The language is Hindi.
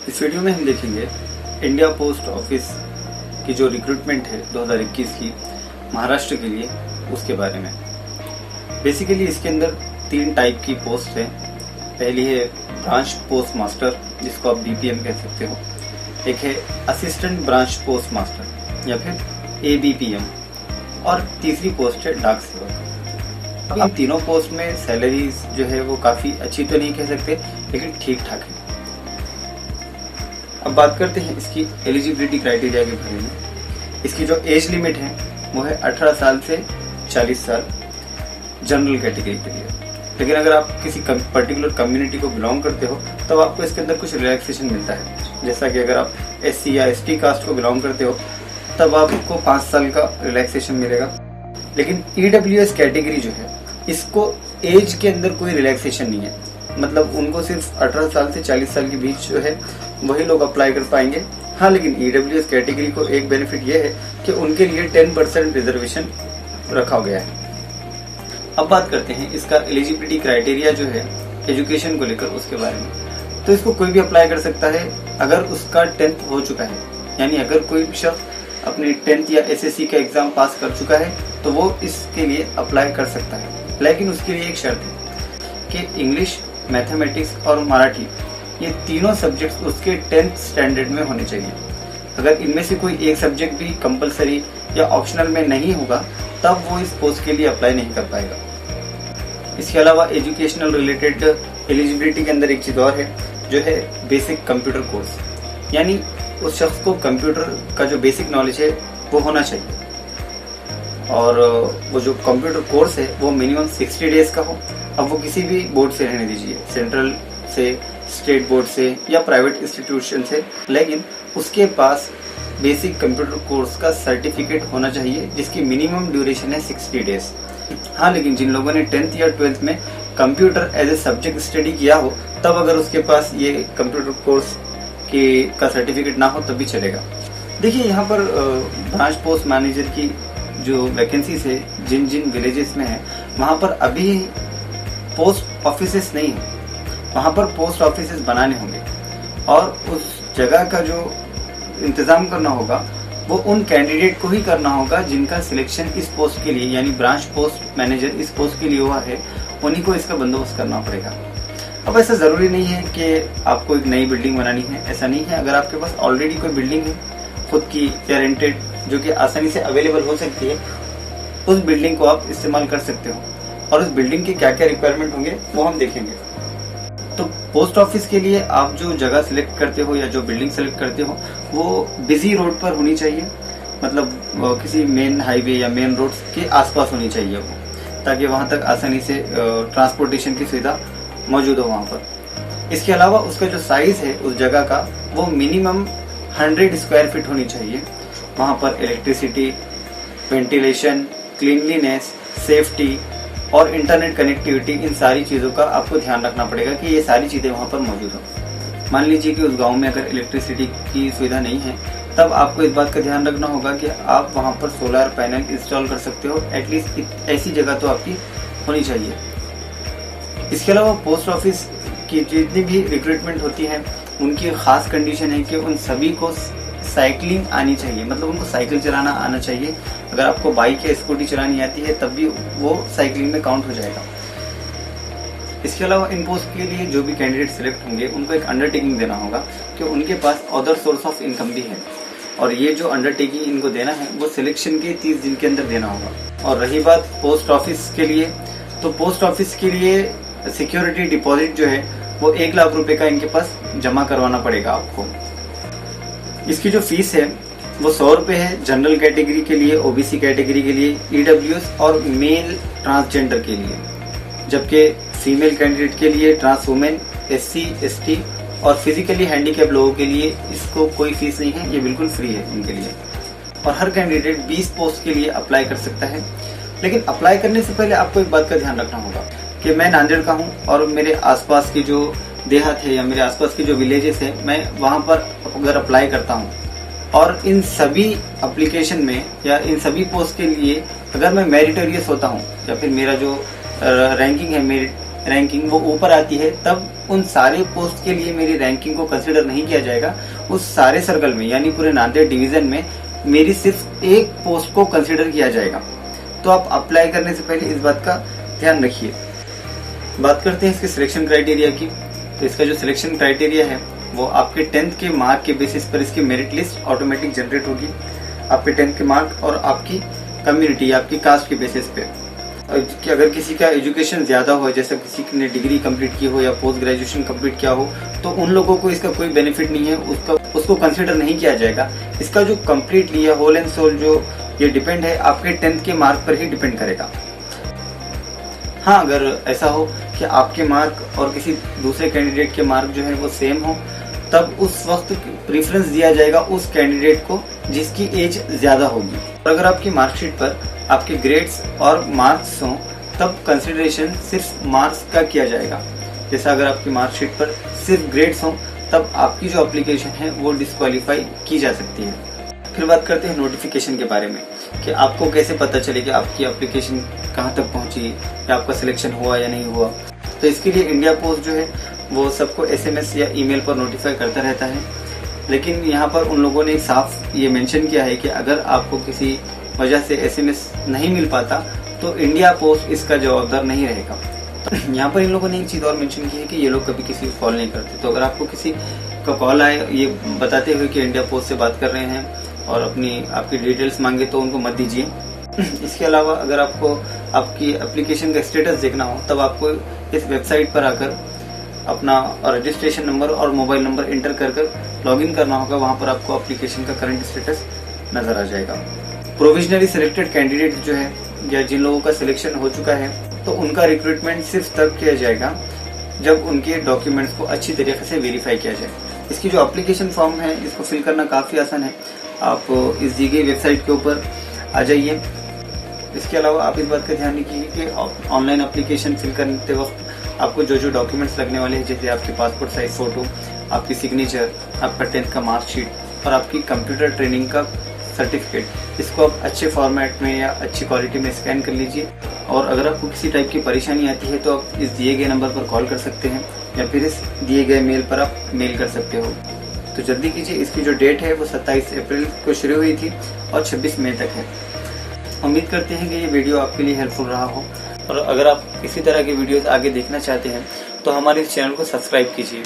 इस वीडियो में हम देखेंगे इंडिया पोस्ट ऑफिस की जो रिक्रूटमेंट है 2021 की महाराष्ट्र के लिए, उसके बारे में। बेसिकली इसके अंदर 3 टाइप की पोस्ट है। पहली है ब्रांच पोस्ट मास्टर, जिसको आप BPM कह सकते हो। एक है असिस्टेंट ब्रांच पोस्ट मास्टर या फिर ABPM, और तीसरी पोस्ट है डाक सेवक। अब इन तीनों पोस्ट में सैलरीज जो है वो काफी अच्छी तो नहीं कह सकते, लेकिन ठीक ठाक है। अब बात करते हैं इसकी एलिजिबिलिटी क्राइटेरिया के बारे में। इसकी जो एज लिमिट है वो है 18 साल से 40 साल जनरल कैटेगरी के लिए। लेकिन अगर आप किसी पर्टिकुलर कम्युनिटी को बिलोंग करते हो तब आपको इसके अंदर कुछ रिलैक्सेशन मिलता है। जैसा कि अगर आप SC या ST कास्ट को बिलोंग करते हो तब आपको 5 साल का रिलैक्सेशन मिलेगा। लेकिन EWS कैटेगरी जो है, इसको एज के अंदर कोई रिलैक्सेशन नहीं है। मतलब उनको सिर्फ 18 साल से 40 साल के बीच जो है वही लोग अप्लाई कर पाएंगे। हाँ, लेकिन EWS कैटेगरी को एक बेनिफिट ये है कि उनके लिए 10% रिजर्वेशन रखा गया है। अब बात करते हैं इसका एलिजिबिलिटी क्राइटेरिया जो है एजुकेशन को लेकर, उसके बारे में। तो इसको कोई भी अप्लाई कर सकता है अगर उसका 10th हो चुका है। यानी अगर कोई शख्स अपनी 10th या SSC का एग्जाम पास कर चुका है तो वो इसके लिए अप्लाई कर सकता है। लेकिन उसके लिए एक शर्त है कि इंग्लिश, मैथमेटिक्स और मराठी, ये तीनों सब्जेक्ट्स उसके 10th स्टैंडर्ड में होने चाहिए। अगर इनमें से कोई एक सब्जेक्ट भी कंपलसरी या ऑप्शनल में नहीं होगा तब वो इस पोस्ट के लिए अप्लाई नहीं कर पाएगा। इसके अलावा एजुकेशनल रिलेटेड एलिजिबिलिटी के अंदर एक चीज और है, जो है बेसिक कंप्यूटर कोर्स। यानी उस शख्स को कंप्यूटर का जो बेसिक नॉलेज है वो होना चाहिए। और वो जो कंप्यूटर कोर्स है वो मिनिमम 60 डेज का हो। अब वो किसी भी बोर्ड से रहने दीजिए, सेंट्रल से, स्टेट बोर्ड से या प्राइवेट इंस्टीट्यूशन से, लेकिन उसके पास बेसिक कंप्यूटर कोर्स का सर्टिफिकेट होना चाहिए जिसकी मिनिमम ड्यूरेशन है 60 डेज। हाँ, लेकिन जिन लोगों ने 10th या 12th में computer as a subject study किया हो तब अगर उसके पास ये कंप्यूटर कोर्स का सर्टिफिकेट ना हो तब भी चलेगा। देखिए, यहाँ पर ब्रांच पोस्ट मैनेजर की जो वैकेंसीज है जिन जिन विलेजेस में है वहां पर अभी पोस्ट ऑफिसेस नहीं है। वहां पर पोस्ट ऑफिसेस बनाने होंगे और उस जगह का जो इंतजाम करना होगा वो उन कैंडिडेट को ही करना होगा जिनका सिलेक्शन इस पोस्ट के लिए, यानी ब्रांच पोस्ट मैनेजर इस पोस्ट के लिए हुआ है, उन्हीं को इसका बंदोबस्त करना पड़ेगा। अब ऐसा जरूरी नहीं है कि आपको एक नई बिल्डिंग बनानी है, ऐसा नहीं है। अगर आपके पास ऑलरेडी कोई बिल्डिंग है खुद की या रेंटेड, जो कि आसानी से अवेलेबल हो सकती है, उस बिल्डिंग को आप इस्तेमाल कर सकते हो। और उस बिल्डिंग के क्या क्या रिक्वायरमेंट होंगे वो हम देखेंगे। तो पोस्ट ऑफिस के लिए आप जो जगह सिलेक्ट करते हो या जो बिल्डिंग सिलेक्ट करते हो वो बिजी रोड पर होनी चाहिए। मतलब किसी मेन हाईवे या मेन रोड के आसपास होनी चाहिए वो, ताकि वहां तक आसानी से ट्रांसपोर्टेशन की सुविधा मौजूद हो वहां पर। इसके अलावा उसका जो साइज है उस जगह का वो मिनिमम 100 स्क्वायर फीट होनी चाहिए। वहां पर इलेक्ट्रिसिटी, वेंटिलेशन, क्लीनलीनेस, सेफ्टी और इंटरनेट कनेक्टिविटी, इन सारी चीजों का आपको ध्यान रखना पड़ेगा कि ये सारी चीजें वहां पर मौजूद हो। मान लीजिए कि उस गांव में अगर इलेक्ट्रिसिटी की सुविधा नहीं है तब आपको इस बात का ध्यान रखना होगा कि आप वहां पर सोलर पैनल इंस्टॉल कर सकते हो। एटलीस्ट ऐसी जगह तो आपकी होनी चाहिए। इसके अलावा पोस्ट ऑफिस की जितनी भी रिक्रूटमेंट होती है उनकी खास कंडीशन है कि उन सभी को साइकिलिंग आनी चाहिए। मतलब उनको साइकिल चलाना आना चाहिए। अगर आपको बाइक या स्कूटी चलानी आती है तब भी वो साइकिलिंग में काउंट हो जाएगा। इसके अलावा इन पोस्ट के लिए जो भी कैंडिडेट सिलेक्ट होंगे उनको एक अंडरटेकिंग देना होगा कि उनके पास अदर सोर्स ऑफ इनकम भी है। और ये जो अंडरटेकिंग इनको देना है वो सिलेक्शन के 30 दिन के अंदर देना होगा। और रही बात पोस्ट ऑफिस के लिए, तो पोस्ट ऑफिस के लिए सिक्योरिटी डिपॉजिट जो है वो 1 लाख रुपए का इनके पास जमा करवाना पड़ेगा आपको। इसकी जो फीस है वो 100 रुपए है जनरल कैटेगरी के लिए, OBC कैटेगरी के लिए, EWS और मेल ट्रांसजेंडर के लिए। जबकि फीमेल कैंडिडेट के लिए, ट्रांस वुमेन, SC, ST और फिजिकली हैंडीकैप लोगों के लिए इसको कोई फीस नहीं है, ये बिल्कुल फ्री है इनके लिए। और हर कैंडिडेट 20 पोस्ट के लिए अप्लाई कर सकता है। लेकिन अप्लाई करने से पहले आपको एक बात का ध्यान रखना होगा कि मैं नांदेड़ का हूँ और मेरे आसपास की जो देहात है या मेरे आसपास के जो विलेजेस है, मैं वहां पर अगर अप्लाई करता हूँ और इन सभी एप्लीकेशन में या इन सभी पोस्ट के लिए अगर मैं मेरिटोरियस होता हूँ या फिर मेरा जो रैंकिंग है रैंकिंग वो ऊपर आती है, तब उन सारे पोस्ट के लिए मेरी रैंकिंग को कंसिडर नहीं किया जाएगा। उस सारे सर्कल में यानी पूरे नांदेड़ डिवीजन में मेरी सिर्फ एक पोस्ट को कंसिडर किया जाएगा। तो आप अप्लाई करने से पहले इस बात का ध्यान रखिए। बात करते हैं इसके सिलेक्शन क्राइटेरिया की। तो इसका जो सिलेक्शन क्राइटेरिया है वो आपके 10th के मार्क के बेसिस पर इसकी मेरिट लिस्ट ऑटोमेटिक जनरेट होगी। आपके 10th के मार्क और आपकी कम्युनिटी, आपकी कास्ट के बेसिस पे। कि अगर किसी का एजुकेशन ज्यादा हो, जैसे किसी ने डिग्री कंप्लीट की हो या पोस्ट ग्रेजुएशन कंप्लीट किया हो, तो उन लोगों को इसका कोई बेनिफिट नहीं है, उसको कंसिडर नहीं किया जाएगा। इसका जो कम्प्लीटली है होल एंड सोल जो ये डिपेंड है आपके 10th के मार्क पर ही डिपेंड करेगा। हाँ, अगर ऐसा हो कि आपके मार्क और किसी दूसरे कैंडिडेट के मार्क जो है वो सेम हो, तब उस वक्त प्रेफरेंस दिया जाएगा उस कैंडिडेट को जिसकी एज ज्यादा होगी। और अगर आपकी मार्कशीट पर आपके ग्रेड्स और मार्क्स हों, तब कंसिडरेशन सिर्फ मार्क्स का किया जाएगा। जैसा अगर आपकी मार्कशीट पर सिर्फ ग्रेड्स हों, तब आपकी जो एप्लीकेशन है वो डिस्क्वालीफाई की जा सकती है। फिर बात करते हैं नोटिफिकेशन के बारे में कि आपको कैसे पता चले कि आपकी एप्लीकेशन कहाँ तक पहुंची या आपका सिलेक्शन हुआ या नहीं हुआ। तो इसके लिए इंडिया पोस्ट जो है वो सबको SMS या ईमेल पर नोटिफाई करता रहता है। लेकिन यहाँ पर उन लोगों ने एक साफ ये मेंशन किया है कि अगर आपको किसी वजह से SMS नहीं मिल पाता तो इंडिया पोस्ट इसका जवाबदार नहीं रहेगा। यहाँ पर इन लोगों ने एक चीज और मेंशन की है कि ये लोग कभी किसी को कॉल नहीं करते। तो अगर आपको किसी का कॉल आए ये बताते हुए कि इंडिया पोस्ट से बात कर रहे हैं और आपकी डिटेल्स मांगे, तो उनको मत दीजिए। इसके अलावा अगर आपको आपकी एप्लीकेशन का स्टेटस देखना हो, तब आपको इस वेबसाइट पर आकर अपना रजिस्ट्रेशन नंबर और मोबाइल नंबर इंटर कर लॉगिन करना होगा। वहां पर आपको एप्लीकेशन का करंट स्टेटस नजर आ जाएगा। प्रोविजनली सिलेक्टेड कैंडिडेट जो है या जिन लोगों का सिलेक्शन हो चुका है, तो उनका रिक्रूटमेंट सिर्फ तब किया जाएगा जब उनके डॉक्यूमेंट्स को अच्छी तरीके से वेरीफाई किया जाए। इसकी जो एप्लीकेशन फॉर्म है इसको फिल करना काफी आसान है। आप इस दी गई वेबसाइट के ऊपर आ जाइए। इसके अलावा आप इस बात का ध्यान रखिए कि ऑनलाइन एप्लीकेशन फिल करते वक्त आपको जो जो डॉक्यूमेंट्स लगने वाले हैं, जैसे आपकी पासपोर्ट साइज फोटो, आपकी सिग्नेचर, आपका 10th का मार्कशीट और आपकी कंप्यूटर ट्रेनिंग का सर्टिफिकेट, इसको आप अच्छे फॉर्मेट में या अच्छी क्वालिटी में स्कैन कर लीजिए। और अगर आपको किसी टाइप की परेशानी आती है तो आप इस दिए गए नंबर पर कॉल कर सकते हैं या फिर इस दिए गए मेल पर आप मेल कर सकते हो। तो जल्दी कीजिए। इसकी जो डेट है वो 27 अप्रैल को शुरू हुई थी और 26 मई तक है। उम्मीद करते हैं कि ये वीडियो आपके लिए हेल्पफुल रहा हो। और अगर आप इसी तरह के वीडियोस आगे देखना चाहते हैं तो हमारे इस चैनल को सब्सक्राइब कीजिए।